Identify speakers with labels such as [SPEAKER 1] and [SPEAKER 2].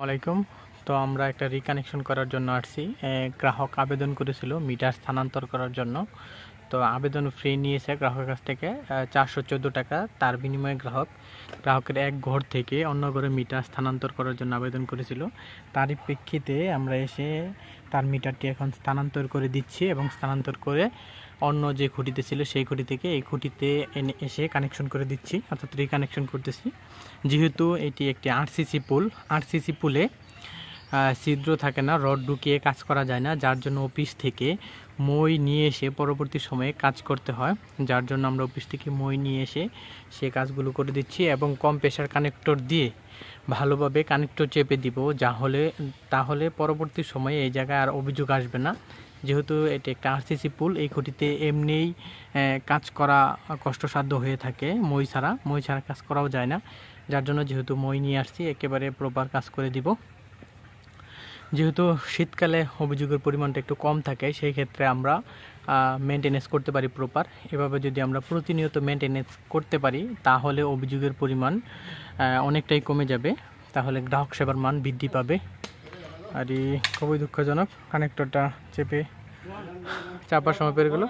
[SPEAKER 1] আলাইকুম। তো আমরা একটা রিকানেকশন করার জন্য আসছি। গ্রাহক আবেদন করেছিল মিটার স্থানান্তর করার জন্য। তো আবেদন ফ্রি নিয়েছে গ্রাহকের কাছ থেকে 414 টাকা। তার বিনিময়ে গ্রাহকের এক ঘর থেকে অন্য ঘরে মিটার স্থানান্তর করার জন্য আবেদন করেছিল। তারই প্রেক্ষিতে আমরা এসে তার মিটারটি এখন স্থানান্তর করে দিচ্ছি এবং স্থানান্তর করে অন্য যে খুঁটিতে ছিল সেই খুঁটি থেকে এই খুঁটিতে এসে কানেকশন করে দিচ্ছি, অর্থাৎ রিকানেকশন করতেছি। যেহেতু এটি একটি আরসিসি পুলে ছিদ্র থাকে না, রড ঢুকিয়ে কাজ করা যায় না, যার জন্য অফিস থেকে মই নিয়ে এসে পরবর্তী সময়ে কাজ করতে হয়। যার জন্য আমরা অফিস থেকে মই নিয়ে এসে সে কাজগুলো করে দিচ্ছি এবং কম প্রেশার কানেক্টর দিয়ে ভালোভাবে কানেক্টর চেপে দিব, তাহলে পরবর্তী সময়ে এই জায়গায় আর অভিযোগ আসবে না। যেহেতু এটি একটা আরসিসি পুল, এই খুঁটিতে এমনিই কাজ করা কষ্টসাধ্য হয়ে থাকে, মই ছাড়া কাজ করাও যায় না। যার জন্য যেহেতু মই নিয়ে আসছি, একেবারে প্রপার কাজ করে দিব। যেহেতু শীতকালে অভিযোগের পরিমাণটা একটু কম থাকে, সেই ক্ষেত্রে আমরা মেনটেনেন্স করতে পারি প্রপার। এভাবে যদি আমরা প্রতিনিয়ত মেনটেনেন্স করতে পারি তাহলে অভিযোগের পরিমাণ অনেকটাই কমে যাবে, তাহলে গ্রাহক সেবার মান বৃদ্ধি পাবে। আর এই খুবই দুঃখজনক, কানেক্টরটা চাপার সময় পেরে গেল।